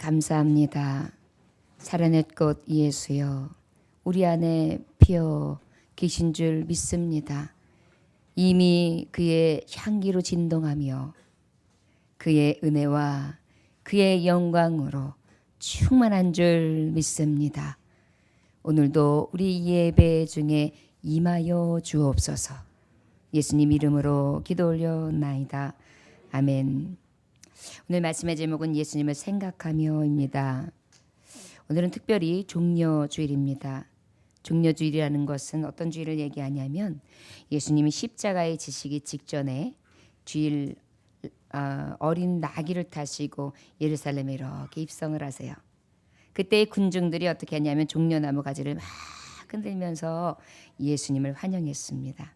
감사합니다. 살아낼 것 예수여, 우리 안에 피어 계신 줄 믿습니다. 이미 그의 향기로 진동하며 그의 은혜와 그의 영광으로 충만한 줄 믿습니다. 오늘도 우리 예배 중에 임하여 주옵소서. 예수님 이름으로 기도 올려나이다. 아멘. 오늘 말씀의 제목은 예수님을 생각하며입니다. 오늘은 특별히 종려주일입니다. 종려주일이라는 것은 어떤 주일을 얘기하냐면 예수님이 십자가에 지시기 직전에 주일 어린 나귀를 타시고 예루살렘에 이렇게 입성을 하세요. 그때 군중들이 어떻게 하냐면 종려나무 가지를 막 흔들면서 예수님을 환영했습니다.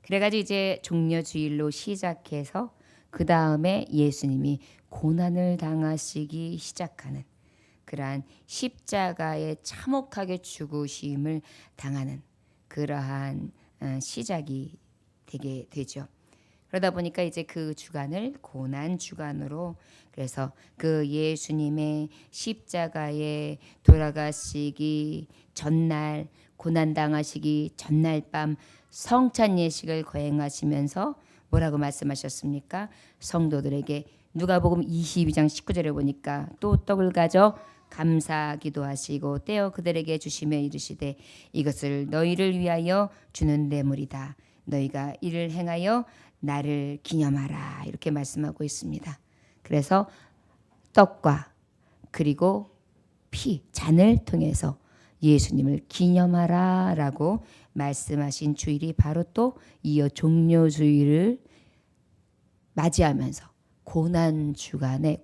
그래가지고 이제 종려주일로 시작해서 그 다음에 예수님이 고난을 당하시기 시작하는 그러한 십자가에 참혹하게 죽으심을 당하는 그러한 시작이 되게 되죠. 그러다 보니까 이제 그 주간을 고난 주간으로, 그래서 그 예수님의 십자가에 돌아가시기 전날, 고난 당하시기 전날 밤 성찬 예식을 거행하시면서 뭐라고 말씀하셨습니까? 성도들에게 누가복음 22장 19절에 보니까 또 떡을 가져 감사 기도하시고 떼어 그들에게 주시며 이르시되 이것을 너희를 위하여 주는 뇌물이다. 너희가 이를 행하여 나를 기념하라. 이렇게 말씀하고 있습니다. 그래서 떡과 그리고 피, 잔을 통해서 예수님을 기념하라 라고 말씀하신 주일이 바로 또 이어 종려주일을 맞이하면서 고난주일의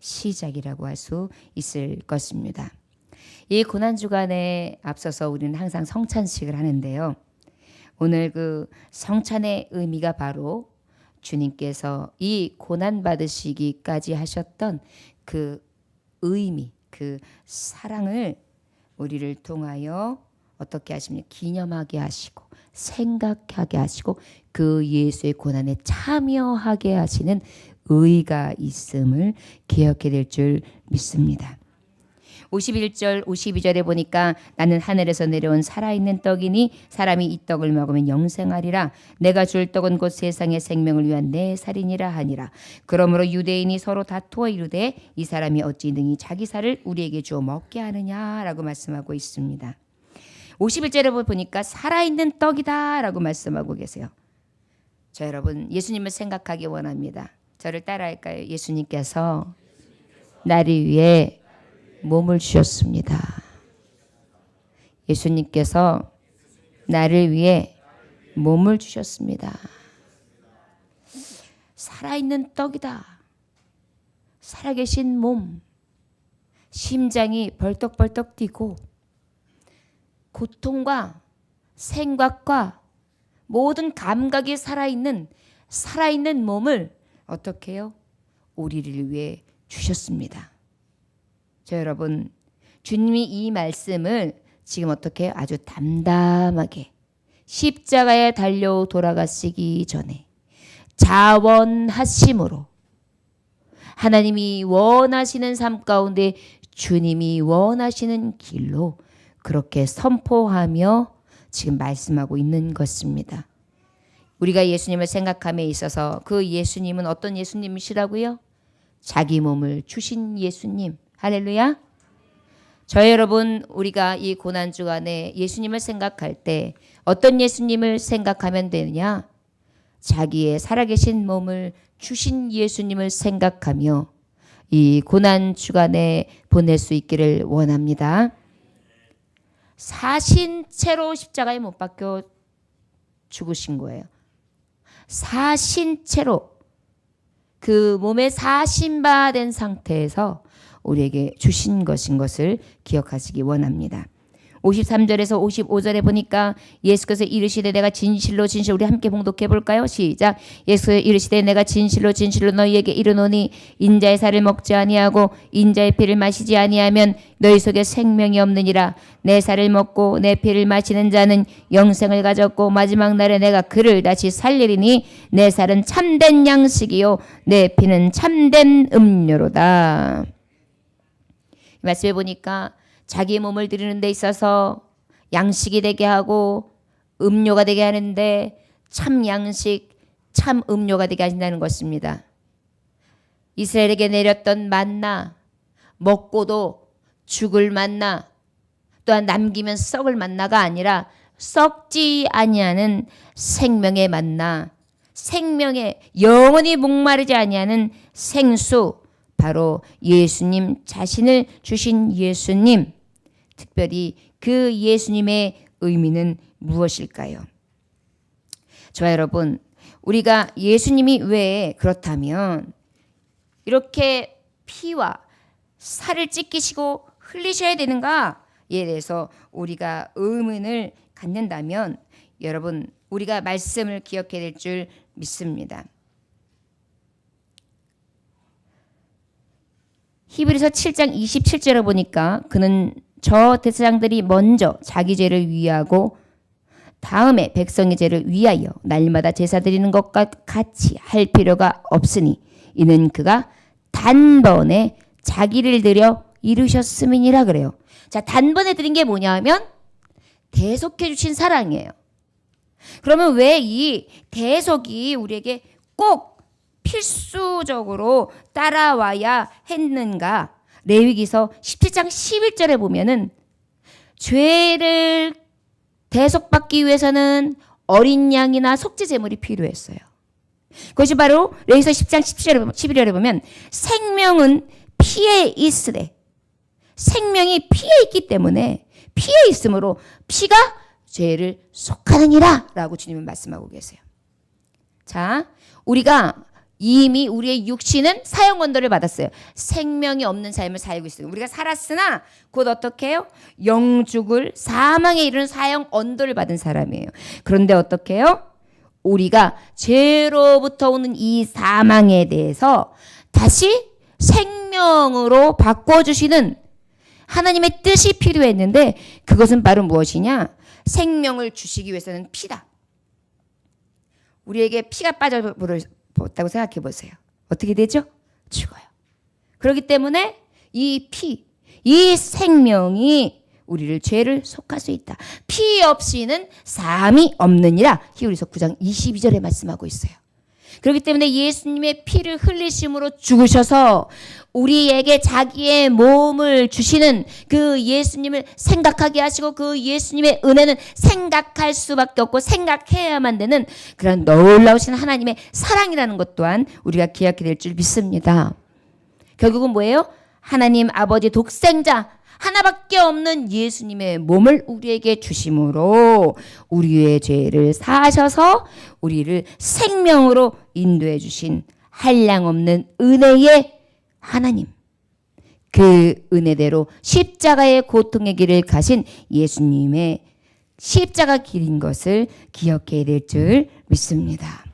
시작이라고 할 수 있을 것입니다. 이 고난주간에 앞서서 우리는 항상 성찬식을 하는데요. 오늘 그 성찬의 의미가 바로 주님께서 이 고난 받으시기까지 하셨던 그 의미, 그 사랑을 우리를 통하여 어떻게 하십니까? 기념하게 하시고 생각하게 하시고 그 예수의 고난에 참여하게 하시는 의가 있음을 기억해야 될 줄 믿습니다. 51절 52절에 보니까 나는 하늘에서 내려온 살아있는 떡이니 사람이 이 떡을 먹으면 영생하리라. 내가 줄 떡은 곧 세상의 생명을 위한 내 살이니라 하니라. 그러므로 유대인이 서로 다투어 이르되 이 사람이 어찌 능히 자기 살을 우리에게 주어 먹게 하느냐라고 말씀하고 있습니다. 51절에 보니까 살아있는 떡이다 라고 말씀하고 계세요. 저 여러분 예수님을 생각하기 원합니다. 저를 따라할까요? 예수님께서 나를 위해 몸을 주셨습니다. 예수님께서 나를 위해 몸을 주셨습니다. 살아있는 떡이다. 살아계신 몸, 심장이 벌떡벌떡 뛰고 고통과 생각과 모든 감각이 살아있는 몸을 어떻게 해요? 우리를 위해 주셨습니다. 저 여러분, 주님이 이 말씀을 지금 어떻게 아주 담담하게 십자가에 달려 돌아가시기 전에 자원하심으로 하나님이 원하시는 삶 가운데 주님이 원하시는 길로 그렇게 선포하며 지금 말씀하고 있는 것입니다. 우리가 예수님을 생각함에 있어서 그 예수님은 어떤 예수님이시라고요? 자기 몸을 주신 예수님. 할렐루야. 저 여러분, 우리가 이 고난주간에 예수님을 생각할 때 어떤 예수님을 생각하면 되느냐? 자기의 살아계신 몸을 주신 예수님을 생각하며 이 고난주간에 보낼 수 있기를 원합니다. 사신체로 십자가에 못 박혀 죽으신 거예요. 사신체로 그 몸에 사신바된 상태에서 우리에게 주신 것인 것을 기억하시기 원합니다. 53절에서 55절에 보니까 예수께서 이르시되 내가 진실로 진실로, 우리 함께 봉독해 볼까요? 시작. 예수께서 이르시되 내가 진실로 진실로 너희에게 이르노니 인자의 살을 먹지 아니하고 인자의 피를 마시지 아니하면 너희 속에 생명이 없느니라. 내 살을 먹고 내 피를 마시는 자는 영생을 가졌고 마지막 날에 내가 그를 다시 살리리니 내 살은 참된 양식이요 내 피는 참된 음료로다. 이 말씀에 보니까 자기 몸을 드리는 데 있어서 양식이 되게 하고 음료가 되게 하는데 참 양식, 참 음료가 되게 하신다는 것입니다. 이스라엘에게 내렸던 만나, 먹고도 죽을 만나, 또한 남기면 썩을 만나가 아니라 썩지 아니하는 생명의 만나, 생명의 영원히 목마르지 아니하는 생수, 바로 예수님 자신을 주신 예수님. 특별히 그 예수님의 의미는 무엇일까요? 저와 여러분, 우리가 예수님이 왜 그렇다면 이렇게 피와 살을 찢기시고 흘리셔야 되는가에 대해서 우리가 의문을 갖는다면 여러분, 우리가 말씀을 기억해야 될 줄 믿습니다. 히브리서 7장 27절에 보니까 그는 저 대제사장들이 먼저 자기 죄를 위하고 다음에 백성의 죄를 위하여 날마다 제사 드리는 것과 같이 할 필요가 없으니 이는 그가 단번에 자기를 드려 이루셨음이니라 그래요. 자, 단번에 드린 게 뭐냐면 대속해 주신 사랑이에요. 그러면 왜 이 대속이 우리에게 꼭 필수적으로 따라와야 했는가? 레위기서 17장 11절에 보면은 죄를 대속받기 위해서는 어린 양이나 속죄 제물이 필요했어요. 그것이 바로 레위기서 10장 11절에 보면 생명은 피에 있으되, 생명이 피에 있기 때문에 피에 있으므로 피가 죄를 속하느니라 라고 주님은 말씀하고 계세요. 자, 우리가 이미 우리의 육신은 사형 언도를 받았어요. 생명이 없는 삶을 살고 있어요. 우리가 살았으나 곧 어떻게 해요? 영죽을 사망에 이르는 사형 언도를 받은 사람이에요. 그런데 어떻게 해요? 우리가 죄로부터 오는 이 사망에 대해서 다시 생명으로 바꿔주시는 하나님의 뜻이 필요했는데 그것은 바로 무엇이냐? 생명을 주시기 위해서는 피다. 우리에게 피가 빠져버렸다고 생각해 보세요. 어떻게 되죠? 죽어요. 그렇기 때문에 이 피, 이 생명이 우리를 죄를 속할 수 있다. 피 없이는 사함이 없느니라. 히브리서 9장 22절에 말씀하고 있어요. 그렇기 때문에 예수님의 피를 흘리심으로 죽으셔서 우리에게 자기의 몸을 주시는 그 예수님을 생각하게 하시고 그 예수님의 은혜는 생각할 수밖에 없고 생각해야만 되는 그런 놀라우신 하나님의 사랑이라는 것 또한 우리가 기억해야 될 줄 믿습니다. 결국은 뭐예요? 하나님 아버지 독생자 하나밖에 없는 예수님의 몸을 우리에게 주심으로 우리의 죄를 사하셔서 우리를 생명으로 인도해 주신 한량없는 은혜의 하나님, 그 은혜대로 십자가의 고통의 길을 가신 예수님의 십자가 길인 것을 기억해야 될 줄 믿습니다.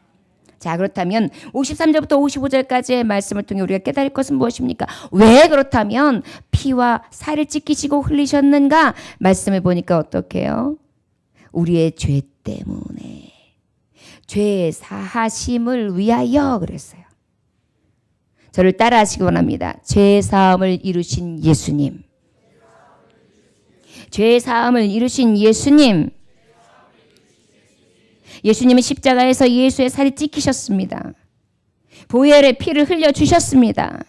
자, 그렇다면 53절부터 55절까지의 말씀을 통해 우리가 깨달을 것은 무엇입니까? 왜 그렇다면 피와 살을 찢기시고 흘리셨는가? 말씀을 보니까 어떻게 해요? 우리의 죄 때문에, 죄 사하심을 위하여 그랬어요. 저를 따라하시기 원합니다. 죄 사함을 이루신 예수님. 죄 사함을 이루신 예수님. 예수님은 십자가에서 예수의 살이 찢기셨습니다. 보혈의 피를 흘려주셨습니다.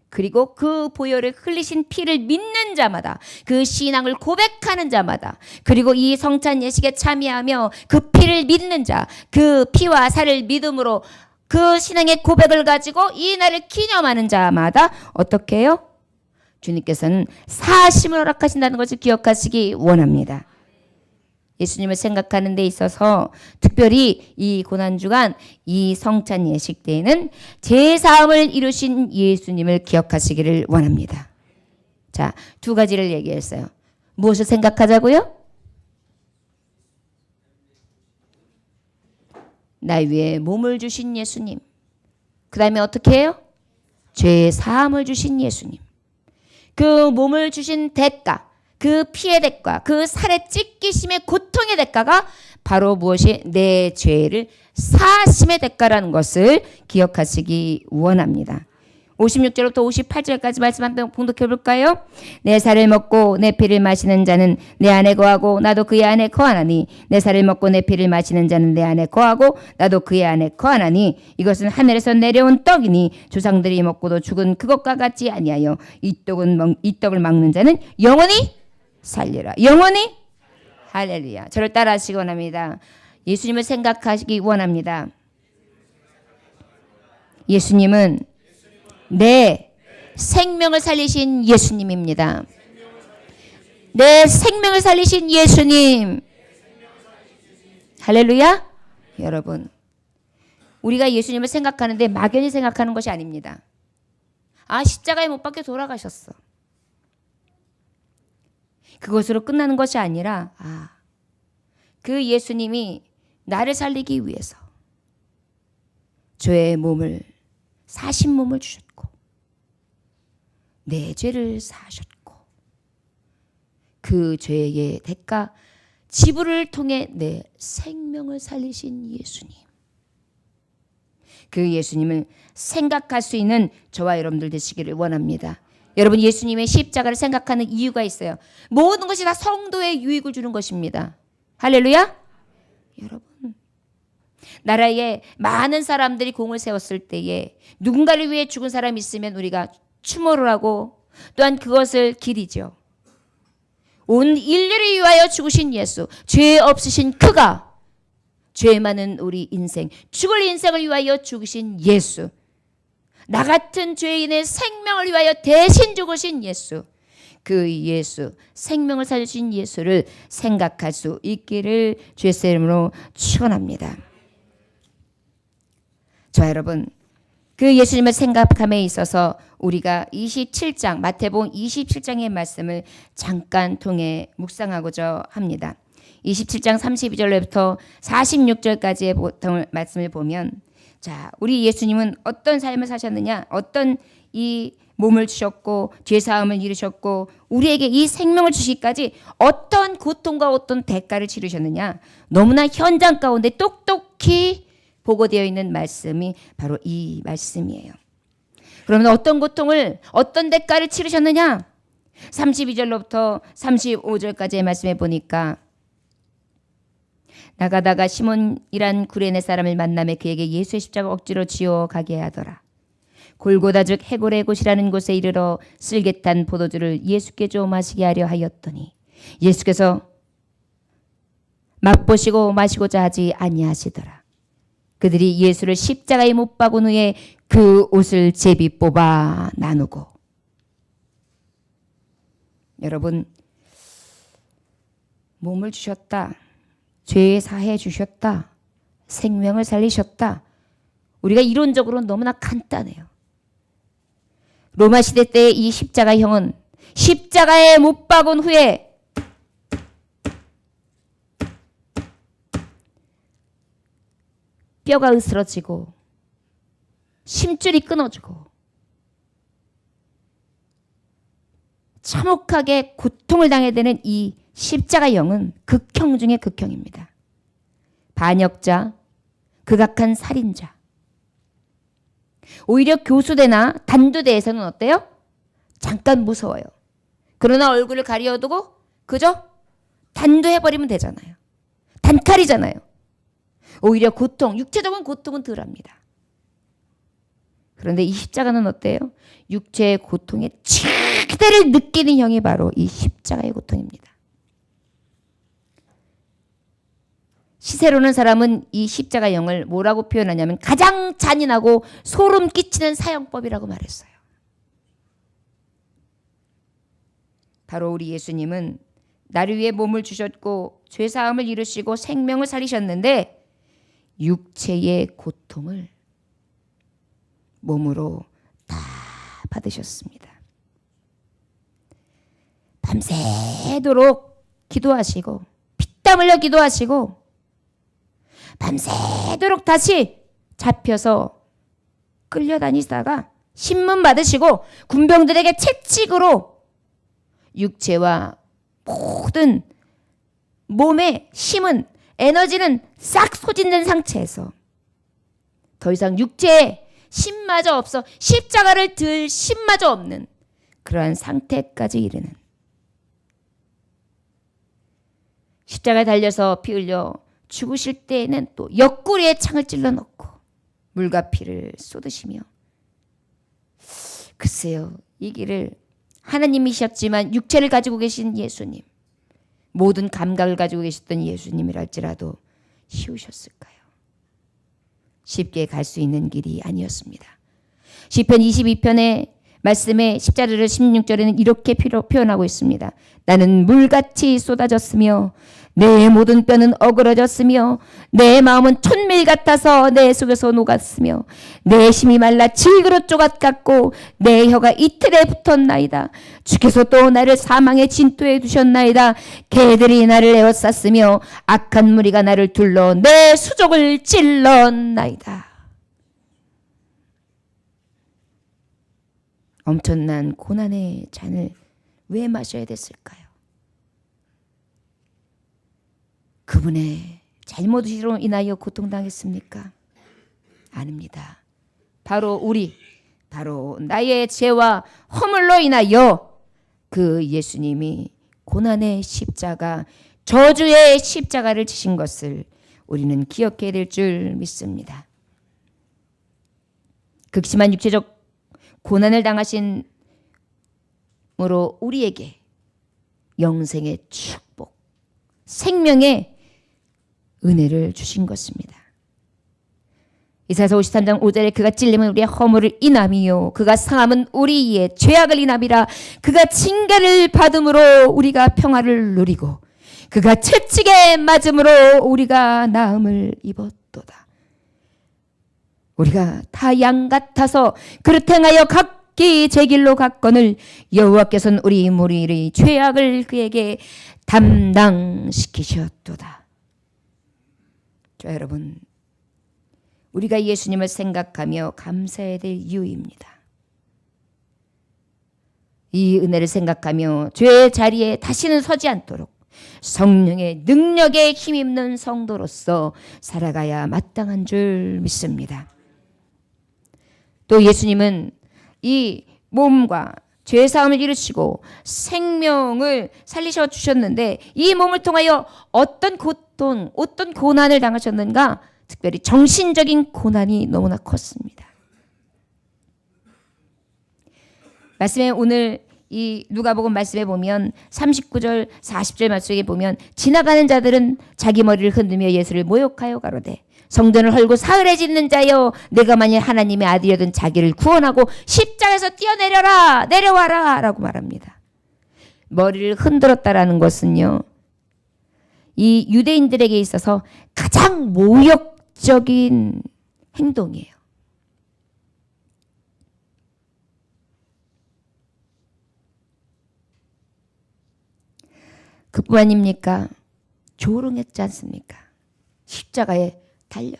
그리고 그 보혈을 흘리신 피를 믿는 자마다, 그 신앙을 고백하는 자마다, 그리고 이 성찬 예식에 참여하며 그 피를 믿는 자, 그 피와 살을 믿음으로 그 신앙의 고백을 가지고 이 날을 기념하는 자마다 어떻게 해요? 주님께서는 사심을 허락하신다는 것을 기억하시기 원합니다. 예수님을 생각하는 데 있어서 특별히 이 고난주간 이 성찬 예식 때에는 제사함을 이루신 예수님을 기억하시기를 원합니다. 자, 두 가지를 얘기했어요. 무엇을 생각하자고요? 나 위에 몸을 주신 예수님. 그 다음에 어떻게 해요? 죄의 사함을 주신 예수님. 그 몸을 주신 대가, 그 피의 대가, 그 살의 찢기심의 고통의 대가가 바로 무엇이? 내 죄를 사하심의 대가라는 것을 기억하시기 원합니다. 56절부터 58절까지 말씀 한번 봉독해 볼까요? 내 살을 먹고 내 피를 마시는 자는 내 안에 거하고 나도 그의 안에 거하나니 내 살을 먹고 내 피를 마시는 자는 내 안에 거하고 나도 그의 안에 거하나니 이것은 하늘에서 내려온 떡이니 조상들이 먹고도 죽은 그것과 같지 아니하여 이 떡을 먹는 자는 영원히 살리라. 영원히 할렐루야. 저를 따라하시기 원합니다. 예수님을 생각하시기 원합니다. 예수님은 내 생명을 살리신 예수님입니다. 내 생명을 살리신 예수님. 할렐루야. 여러분, 우리가 예수님을 생각하는데 막연히 생각하는 것이 아닙니다. 아, 십자가에 못 박혀 돌아가셨어. 그것으로 끝나는 것이 아니라 그 예수님이 나를 살리기 위해서 죄의 몸을 사신 몸을 주셨고 내 죄를 사하셨고 그 죄의 대가 지불을 통해 내 생명을 살리신 예수님. 그 예수님을 생각할 수 있는 저와 여러분들 되시기를 원합니다. 여러분, 예수님의 십자가를 생각하는 이유가 있어요. 모든 것이 다 성도의 유익을 주는 것입니다. 할렐루야. 여러분, 나라에 많은 사람들이 공을 세웠을 때에 누군가를 위해 죽은 사람이 있으면 우리가 추모를 하고 또한 그것을 기리죠. 온 인류를 위하여 죽으신 예수, 죄 없으신 그가 죄 많은 우리 인생, 죽을 인생을 위하여 죽으신 예수, 나 같은 죄인의 생명을 위하여 대신 죽으신 예수, 그 예수, 생명을 살리신 예수를 생각할 수 있기를 주의 이름으로 축원합니다. 자, 여러분, 그 예수님을 생각함에 있어서 우리가 27장, 마태복음 27장의 말씀을 잠깐 통해 묵상하고자 합니다. 27장 32절부터 46절까지의 말씀을 보면, 자, 우리 예수님은 어떤 삶을 사셨느냐, 어떤 이 몸을 주셨고 죄사함을 이루셨고 우리에게 이 생명을 주시기까지 어떤 고통과 어떤 대가를 치르셨느냐, 너무나 현장 가운데 똑똑히 보고되어 있는 말씀이 바로 이 말씀이에요. 그러면 어떤 고통을, 어떤 대가를 치르셨느냐? 32절로부터 35절까지의 말씀에 보니까, 나가다가 시몬이란 구레네 사람을 만나며 그에게 예수의 십자가 억지로 지어 가게 하더라. 골고다 즉 해골의 곳이라는 곳에 이르러 쓸개탄 포도주를 예수께 줘 마시게 하려 하였더니 예수께서 맛보시고 마시고자 하지 아니하시더라. 그들이 예수를 십자가에 못 박은 후에 그 옷을 제비 뽑아 나누고. 여러분, 몸을 주셨다, 죄 사해 주셨다, 생명을 살리셨다. 우리가 이론적으로는 너무나 간단해요. 로마 시대 때 이 십자가형은 십자가에 못 박은 후에 뼈가 으스러지고 심줄이 끊어지고 참혹하게 고통을 당해야 되는 이 십자가형은 극형 중의 극형입니다. 반역자, 극악한 살인자. 오히려 교수대나 단두대에서는 어때요? 잠깐 무서워요. 그러나 얼굴을 가려두고 그저 단두해버리면 되잖아요. 단칼이잖아요. 오히려 고통, 육체적인 고통은 덜합니다. 그런데 이 십자가는 어때요? 육체의 고통의 최대를 느끼는 형이 바로 이 십자가의 고통입니다. 시세로는 사람은 이 십자가형을 뭐라고 표현하냐면 가장 잔인하고 소름 끼치는 사형법이라고 말했어요. 바로 우리 예수님은 나를 위해 몸을 주셨고 죄사함을 이루시고 생명을 살리셨는데 육체의 고통을 몸으로 다 받으셨습니다. 밤새도록 기도하시고 피땀 흘려 기도하시고 밤새도록 다시 잡혀서 끌려다니다가 신문 받으시고 군병들에게 채찍으로 육체와 모든 몸의 힘은 에너지는 싹 소진된 상태에서 더 이상 육체에 힘마저 없어 십자가를 들 힘마저 없는 그러한 상태까지 이르는 십자가에 달려서 피 흘려 죽으실 때에는 또 옆구리에 창을 찔러 넣고 물과 피를 쏟으시며 글쎄요, 이 길을 하나님이셨지만 육체를 가지고 계신 예수님, 모든 감각을 가지고 계셨던 예수님이랄지라도 쉬우셨을까요? 쉽게 갈 수 있는 길이 아니었습니다. 시편 22편의 말씀에 10절에서 16절에는 이렇게 표현하고 있습니다. 나는 물같이 쏟아졌으며 내 모든 뼈는 어그러졌으며 내 마음은 촛밀 같아서 내 속에서 녹았으며 내 심이 말라 질그릇 조각 같고 내 혀가 이틀에 붙었나이다. 주께서 또 나를 사망의 진토에 두셨나이다. 개들이 나를 에워쌌으며 악한 무리가 나를 둘러 내 수족을 찔렀나이다. 엄청난 고난의 잔을 왜 마셔야 됐을까요? 그분의 잘못으로 인하여 고통당했습니까? 아닙니다. 바로 나의 죄와 허물로 인하여 그 예수님이 고난의 십자가, 저주의 십자가를 지신 것을 우리는 기억해야 될 줄 믿습니다. 극심한 육체적 고난을 당하신 으로 우리에게 영생의 축복, 생명의 은혜를 주신 것입니다. 이사야서 53장 5절에 그가 찔림은 우리의 허물을 인함이요 그가 상함은 우리의 죄악을 인함이라. 그가 징계를 받음으로 우리가 평화를 누리고 그가 채찍에 맞음으로 우리가 나음을 입었도다. 우리가 다 양 같아서 그릇 행하여 각기 제 길로 갔거늘 여호와께서는 우리 무리의 죄악을 그에게 담당시키셨도다. 자, 여러분, 우리가 예수님을 생각하며 감사해야 될 이유입니다. 이 은혜를 생각하며 죄의 자리에 다시는 서지 않도록 성령의 능력에 힘입는 성도로서 살아가야 마땅한 줄 믿습니다. 또 예수님은 이 몸과 죄사함을 이루시고 생명을 살리셔 주셨는데 이 몸을 통하여 어떤 고통, 어떤 고난을 당하셨는가? 특별히 정신적인 고난이 너무나 컸습니다. 말씀에 오늘 이 누가복음 말씀에 보면 39절 40절 말씀에 보면 지나가는 자들은 자기 머리를 흔들며 예수를 모욕하여 가로되 성전을 헐고 사흘에 짓는 자여 내가 만일 하나님의 아들이거든 자기를 구원하고 십자가에서 뛰어내려라 내려와라 라고 말합니다. 머리를 흔들었다라는 것은요, 이 유대인들에게 있어서 가장 모욕적인 행동이에요. 그뿐 아닙니까? 조롱했지 않습니까? 십자가에 달려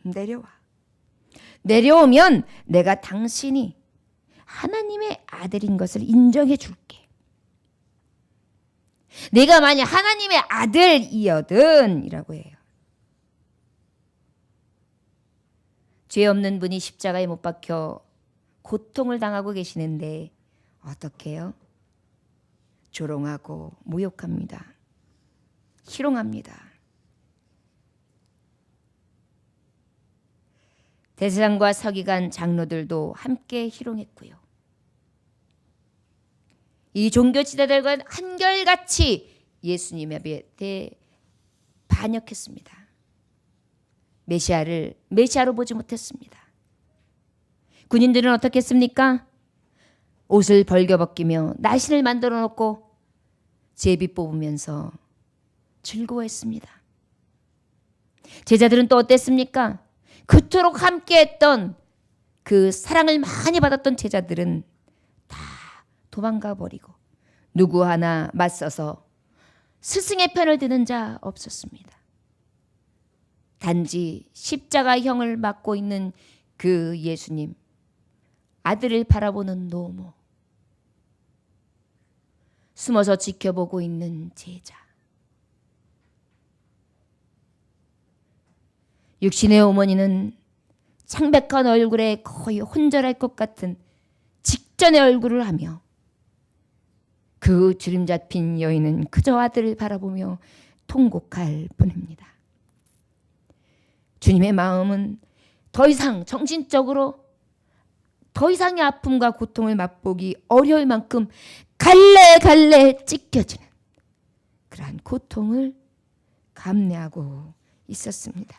내려와. 내려오면 내가 당신이 하나님의 아들인 것을 인정해 줄게. 내가 만약 하나님의 아들이거든 이라고 해요. 죄 없는 분이 십자가에 못 박혀 고통을 당하고 계시는데 어떻게 해요? 조롱하고 모욕합니다. 희롱합니다. 대제사장과 서기관 장로들도 함께 희롱했고요. 이 종교 지도자들과 한결같이 예수님에 대해 반역했습니다. 메시아를 메시아로 보지 못했습니다. 군인들은 어떻게 했습니까? 옷을 벌겨벗기며 나신을 만들어 놓고 제비 뽑으면서 즐거워했습니다. 제자들은 또 어땠습니까? 그토록 함께했던 그 사랑을 많이 받았던 제자들은 다 도망가 버리고 누구 하나 맞서서 스승의 편을 드는 자 없었습니다. 단지 십자가형을 맡고 있는 그 예수님, 아들을 바라보는 노모, 숨어서 지켜보고 있는 제자, 육신의 어머니는 창백한 얼굴에 거의 혼절할 것 같은 직전의 얼굴을 하며 그 주름 잡힌 여인은 그저 아들을 바라보며 통곡할 뿐입니다. 주님의 마음은 더 이상 정신적으로 더 이상의 아픔과 고통을 맛보기 어려울 만큼 갈래갈래 찢겨지는 그러한 고통을 감내하고 있었습니다.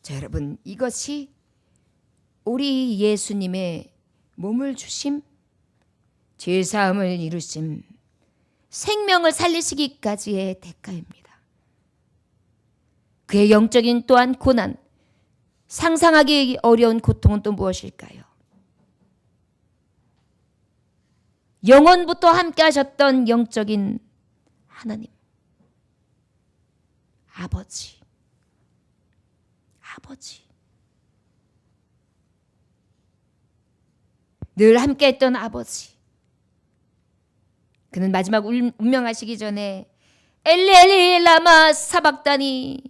자, 여러분, 이것이 우리 예수님의 몸을 주심, 죄사함을 이루심, 생명을 살리시기까지의 대가입니다. 그의 영적인 또한 고난, 상상하기 어려운 고통은 또 무엇일까요? 영원부터 함께 하셨던 영적인 하나님, 아버지. 늘 함께 했던 아버지. 그는 마지막 운명하시기 전에 엘리 엘리 라마 사박다니,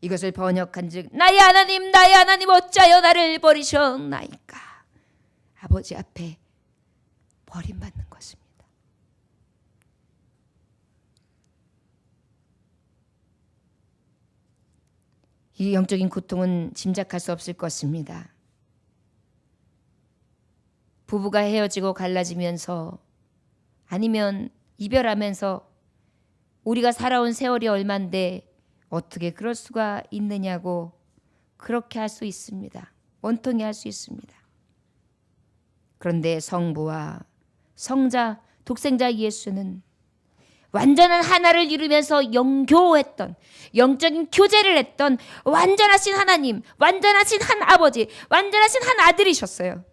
이것을 번역한즉 나의 하나님 어찌하여 나를 버리셨나이까. 아버지 앞에 버림받는 것입니다. 이 영적인 고통은 짐작할 수 없을 것입니다. 부부가 헤어지고 갈라지면서 아니면 이별하면서 우리가 살아온 세월이 얼만데 어떻게 그럴 수가 있느냐고 그렇게 할 수 있습니다. 원통해 할 수 있습니다. 그런데 성부와 성자, 독생자 예수는 완전한 하나를 이루면서 영교했던, 영적인 교제를 했던 완전하신 하나님, 완전하신 한 아버지, 완전하신 한 아들이셨어요.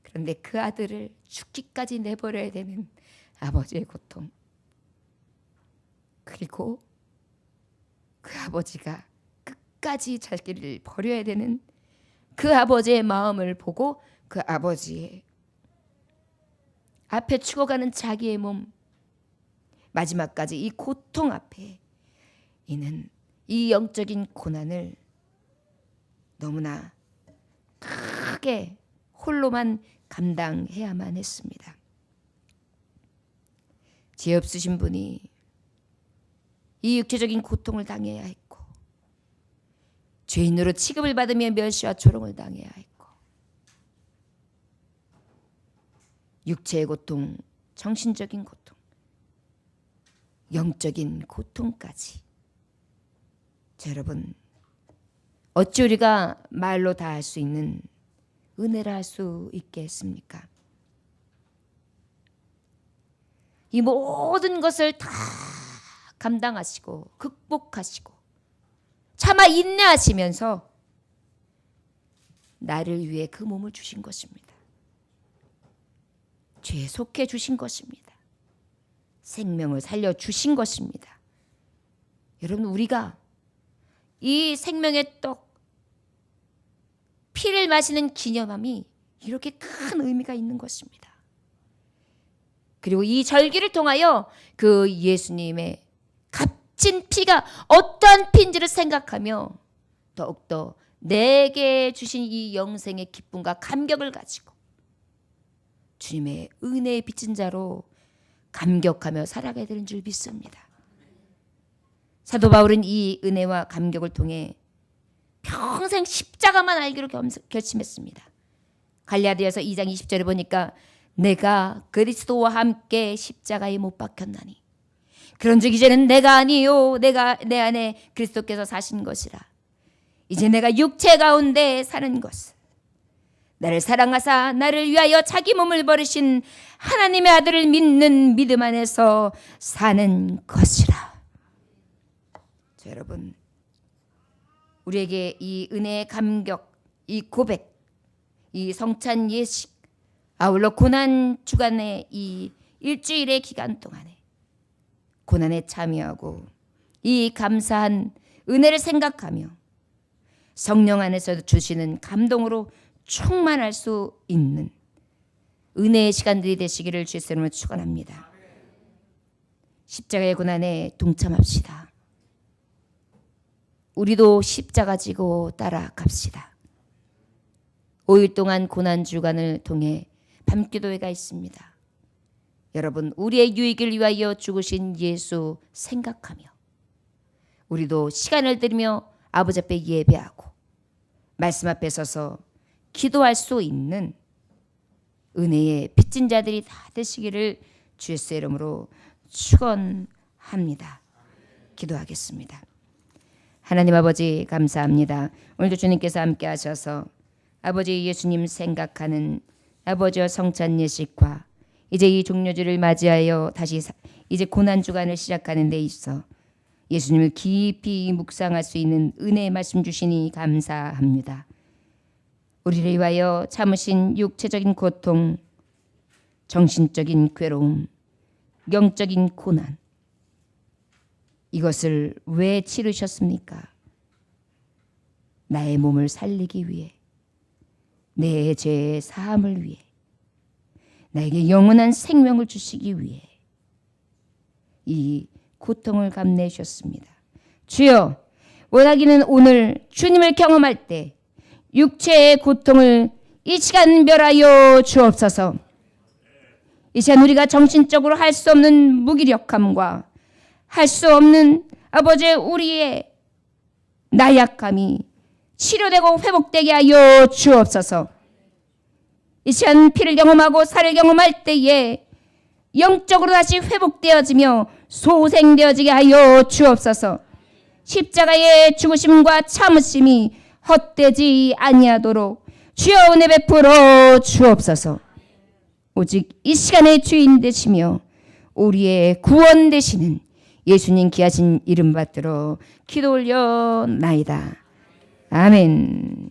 그런데 그 아들을 죽기까지 내버려야 되는 아버지의 고통, 그리고 그 아버지가 끝까지 자기를 버려야 되는 그 아버지의 마음을 보고 그 아버지의 앞에 죽어가는 자기의 몸, 마지막까지 이 고통 앞에 이는 이 영적인 고난을 너무나 크게 홀로만 감당해야만 했습니다. 죄 없으신 분이 이 육체적인 고통을 당해야 했고, 죄인으로 취급을 받으며 멸시와 조롱을 당해야 했고, 육체의 고통, 정신적인 고통, 영적인 고통까지. 자, 여러분, 어찌 우리가 말로 다 할 수 있는 은혜라 할 수 있겠습니까? 이 모든 것을 다 감당하시고 극복하시고 차마 인내하시면서 나를 위해 그 몸을 주신 것입니다. 죄에 속해 주신 것입니다. 생명을 살려주신 것입니다. 여러분, 우리가 이 생명의 떡, 피를 마시는 기념함이 이렇게 큰 의미가 있는 것입니다. 그리고 이 절기를 통하여 그 예수님의 값진 피가 어떠한 피인지를 생각하며 더욱더 내게 주신 이 영생의 기쁨과 감격을 가지고 주님의 은혜의 빚진 자로 감격하며 살아가야 되는 줄 믿습니다. 사도 바울은 이 은혜와 감격을 통해 평생 십자가만 알기로 결심했습니다. 갈라디아서 2장 20절에 보니까 내가 그리스도와 함께 십자가에 못 박혔나니 그런즉 이제는 내가 아니요 내가 내 안에 그리스도께서 사신 것이라. 이제 내가 육체 가운데 사는 것은 나를 사랑하사 나를 위하여 자기 몸을 버리신 하나님의 아들을 믿는 믿음 안에서 사는 것이라. 자, 여러분, 우리에게 이 은혜의 감격, 이 고백, 이 성찬 예식, 아울러 고난 주간의 이 일주일의 기간 동안에 고난에 참여하고 이 감사한 은혜를 생각하며 성령 안에서 주시는 감동으로 충만할 수 있는 은혜의 시간들이 되시기를 주의 이름으로 축원합니다. 십자가의 고난에 동참합시다. 우리도 십자가 지고 따라갑시다. 5일 동안 고난 주간을 통해 밤기도회가 있습니다. 여러분, 우리의 유익을 위하여 죽으신 예수 생각하며 우리도 시간을 들이며 아버지 앞에 예배하고 말씀 앞에 서서 기도할 수 있는 은혜의 빚진 자들이 다 되시기를 주의 이름으로 축원합니다. 기도하겠습니다. 하나님 아버지 감사합니다. 오늘도 주님께서 함께 하셔서 아버지 예수님 생각하는 아버지와 성찬 예식과 이제 이 종료주를 맞이하여 다시 이제 고난 주간을 시작하는 데 있어 예수님을 깊이 묵상할 수 있는 은혜의 말씀 주시니 감사합니다. 우리를 위하여 참으신 육체적인 고통, 정신적인 괴로움, 영적인 고난, 이것을 왜 치르셨습니까? 나의 몸을 살리기 위해, 내 죄의 사함을 위해, 나에게 영원한 생명을 주시기 위해 이 고통을 감내셨습니다. 주여, 원하기는 오늘 주님을 경험할 때 육체의 고통을 이 시간 멸하여 주옵소서. 이 시간 우리가 정신적으로 할 수 없는 무기력함과 할 수 없는 아버지 우리의 나약함이 치료되고 회복되게 하여 주옵소서. 이 시간 피를 경험하고 살을 경험할 때에 영적으로 다시 회복되어지며 소생되어지게 하여 주옵소서. 십자가의 죽으심과 참으심이 헛되지 아니하도록 주여 은혜 베풀어 주옵소서. 오직 이 시간의 주인 되시며 우리의 구원 되시는 예수님 귀하신 이름 받들어 기도 올려나이다. 아멘.